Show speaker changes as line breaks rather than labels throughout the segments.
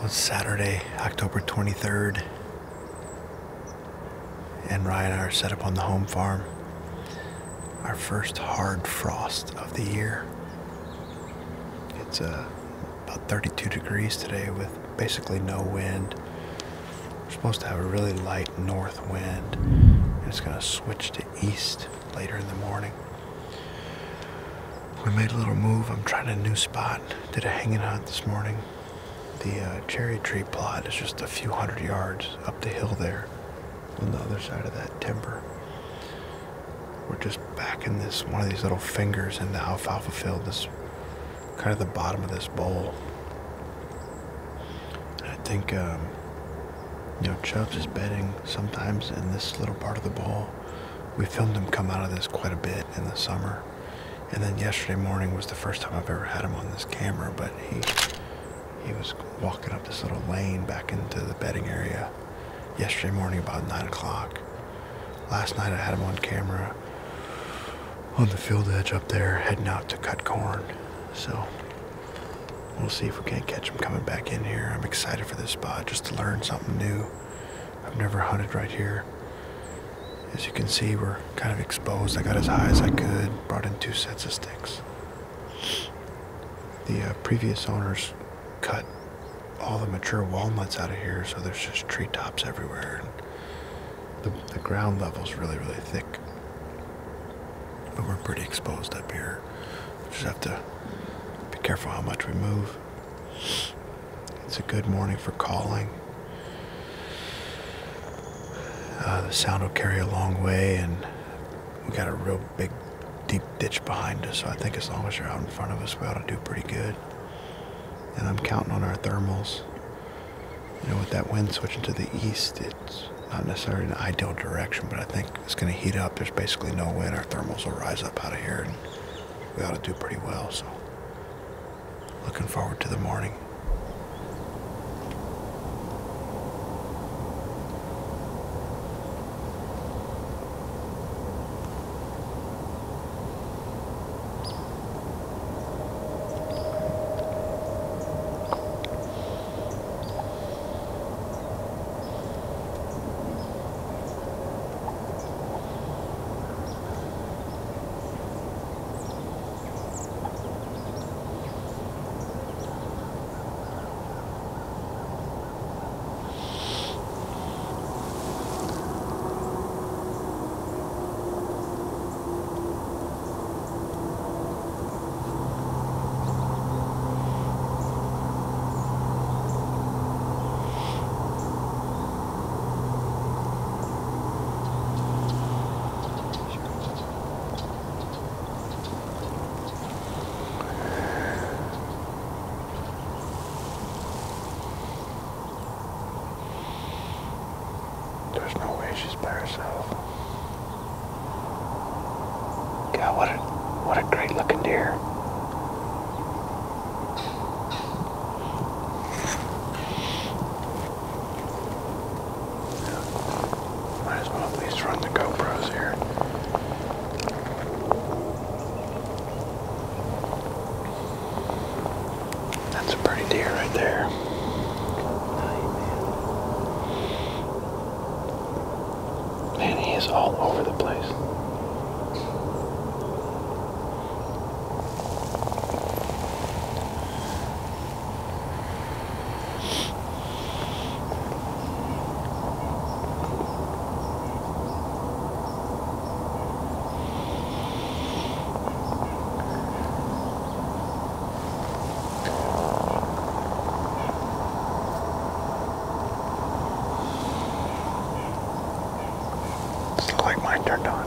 was Saturday, October 23rd, and Ryan and I are set up on the home farm. Our first hard frost of the year. It's about 32 degrees today with basically no wind. We're supposed to have a really light north wind, and it's going to switch to east later in the morning. We made a little move. I'm trying a new spot. Did a hanging hunt this morning. The cherry tree plot is just a few hundred yards up the hill there on the other side of that timber. We're just back in this one of these little fingers in the alfalfa field, this kind of the bottom of this bowl. And I think Chubbs is bedding sometimes in this little part of the bowl. We filmed him come out of this quite a bit in the summer, and then yesterday morning was the first time I've ever had him on this camera. But he was walking up this little lane back into the bedding area yesterday morning about 9 o'clock. Last night I had him on camera on the field edge up there heading out to cut corn. So we'll see if we can't catch him coming back in here. I'm excited for this spot just to learn something new. I've never hunted right here. As you can see, we're kind of exposed. I got as high as I could, brought in 2 sets of sticks. The previous owners cut all the mature walnuts out of here, so there's just treetops everywhere. And the ground level's really, really thick. But we're pretty exposed up here. Just have to be careful how much we move. It's a good morning for calling. The sound will carry a long way, and we got a real big, deep ditch behind us, so I think as long as you're out in front of us, we ought to do pretty good. And I'm counting on our thermals. With that wind switching to the east, it's not necessarily an ideal direction, but I think it's going to heat up. There's basically no wind. Our thermals will rise up out of here, and we ought to do pretty well. So, looking forward to the morning. There's no way she's by herself. God, what a great looking deer. Might as well at least run the GoPros here. That's a pretty deer right there. Man, he is all over the place. Like mine turned on.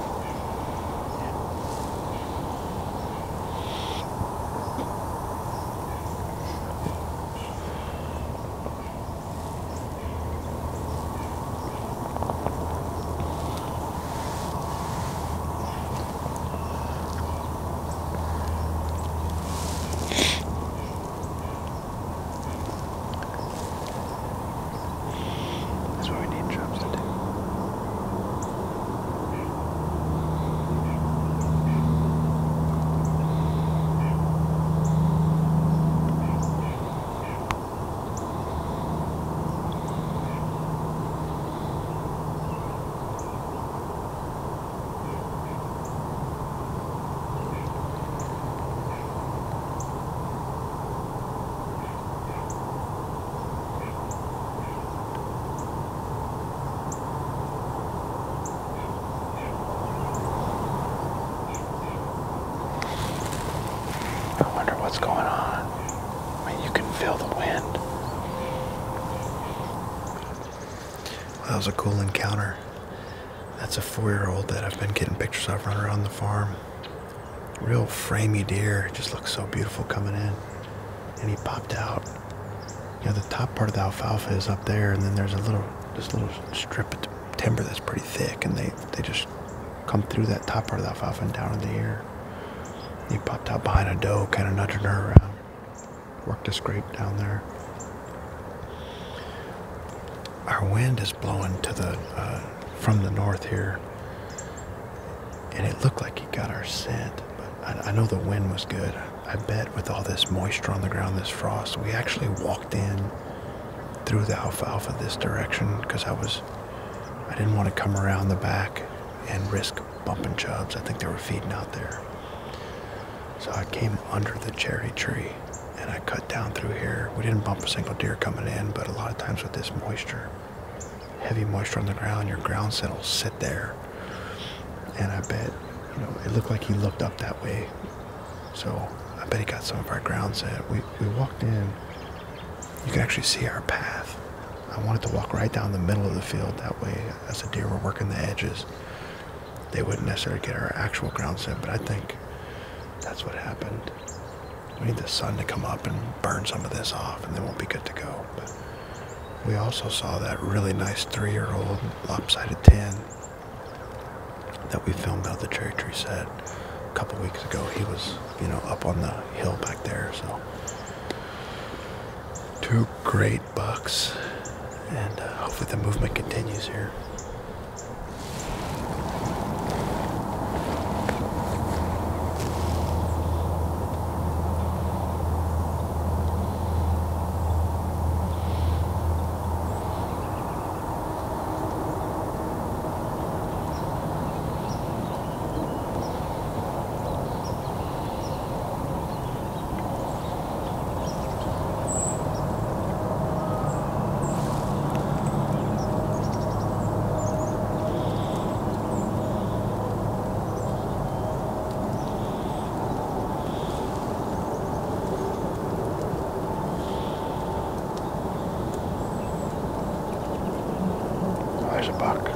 I wonder what's going on. I mean, you can feel the wind. Well, that was a cool encounter. That's a 4-year-old that I've been getting pictures of running around the farm. Real framey deer. It just looks so beautiful coming in. And he popped out. You know, the top part of the alfalfa is up there, and then there's this little strip of timber that's pretty thick, and they just come through that top part of the alfalfa and down in the ear. He popped out behind a doe, kind of nudging her around. Worked a scrape down there. Our wind is blowing to the from the north here, and it looked like he got our scent, but I know the wind was good. I bet with all this moisture on the ground, this frost, we actually walked in through the alfalfa this direction because I didn't want to come around the back and risk bumping chubs. I think they were feeding out there. So I came under the cherry tree and I cut down through here. We didn't bump a single deer coming in, but a lot of times with this moisture, heavy moisture on the ground, your ground scent will sit there. And I bet, you know, it looked like he looked up that way. So I bet he got some of our ground scent. We walked in. You can actually see our path. I wanted to walk right down the middle of the field. That way, as the deer were working the edges, they wouldn't necessarily get our actual ground scent. But I think that's what happened. We need the sun to come up and burn some of this off, and then we'll be good to go. But we also saw that really nice 3-year-old lopsided 10 that we filmed out of the cherry tree set a couple weeks ago. He was, you know, up on the hill back there. So 2 great bucks, and hopefully the movement continues here. There's a buck.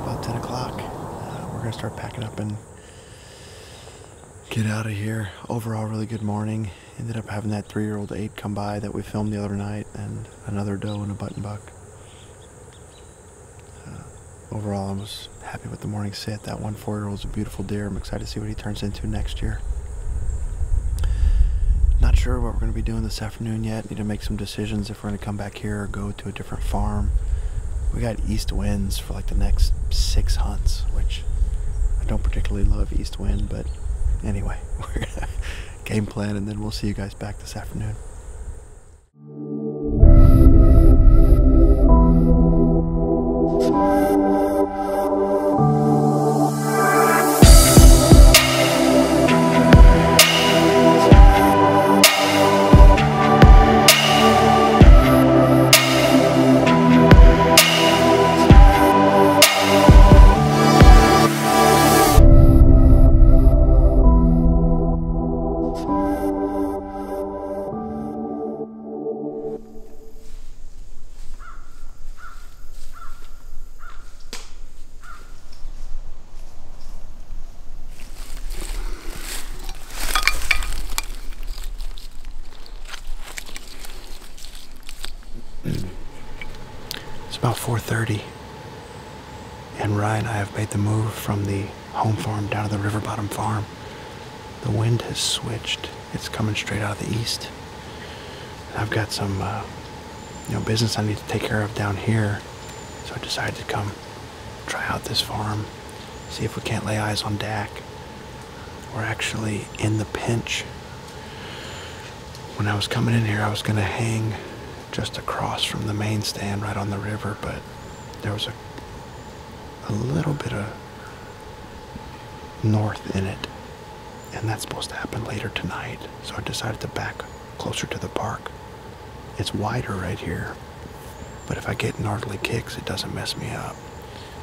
About 10 o'clock. We're going to start packing up and get out of here. Overall, really good morning. Ended up having that 3-year-old 8 come by that we filmed the other night, and another doe and a button buck. Overall, I was happy with the morning sit. That 1 4-year-old's a beautiful deer. I'm excited to see what he turns into next year. Not sure what we're going to be doing this afternoon yet. Need to make some decisions if we're going to come back here or go to a different farm. We got east winds for like the next 6 hunts, which I don't particularly love east wind, but anyway, we're gonna game plan, and then we'll see you guys back this afternoon. It's about 4:30, and Ryan and I have made the move from the home farm down to the river bottom farm. The wind has switched. It's coming straight out of the east. And I've got some business I need to take care of down here. So I decided to come try out this farm, see if we can't lay eyes on Dak. We're actually in the pinch. When I was coming in here, I was going to hang just across from the main stand right on the river, but there was a little bit of north in it, and that's supposed to happen later tonight. So I decided to back closer to the park. It's wider right here, but if I get northerly kicks, it doesn't mess me up.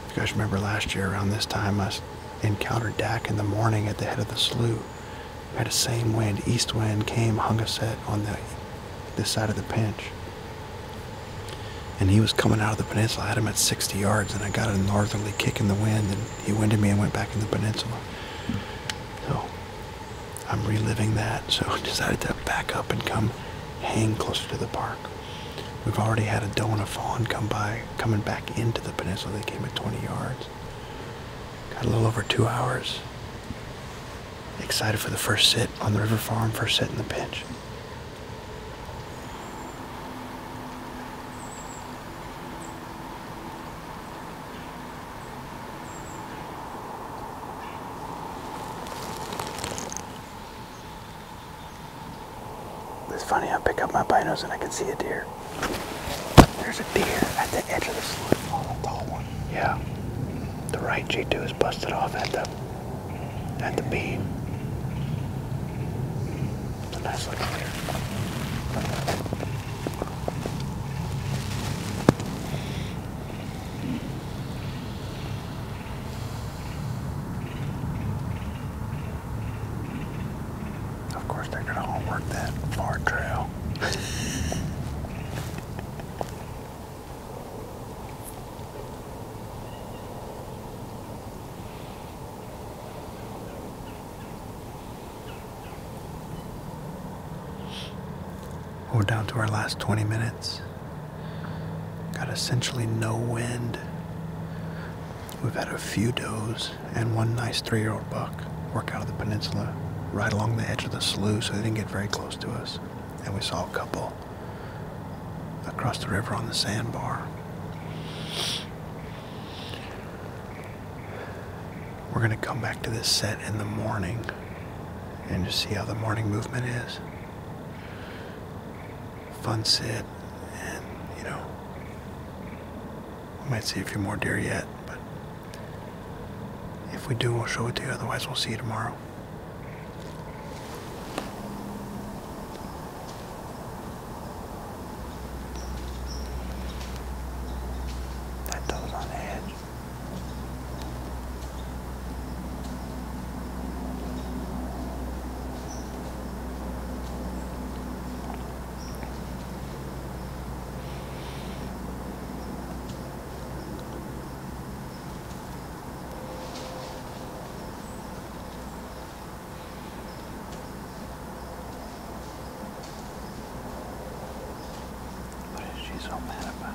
If you guys remember last year around this time, I encountered Dak in the morning at the head of the slough. We had the same wind, east wind came, hung a set on this side of the pinch. And he was coming out of the peninsula. I had him at 60 yards, and I got a northerly kick in the wind, and he winded me and went back in the peninsula. So I'm reliving that, so I decided to back up and come hang closer to the park. We've already had a doe and a fawn come by, coming back into the peninsula. They came at 20 yards. Got a little over 2 hours. Excited for the first sit on the river farm, first sit in the pinch. It's funny, I pick up my binos and I can see a deer. There's a deer at the edge of the slough. Oh, a tall one. Yeah. The right G2 is busted off at the beam. It's a nice looking deer. Of course, they're gonna all work that far trail. We're down to our last 20 minutes. Got essentially no wind. We've had a few does and one nice 3-year-old buck work out of the peninsula right along the edge of the slough, so they didn't get very close to us. And we saw a couple across the river on the sandbar. We're gonna come back to this set in the morning and just see how the morning movement is. Fun sit, and we might see a few more deer yet, but if we do, we'll show it to you. Otherwise, we'll see you tomorrow. That doe's on the edge. What is she so mad about?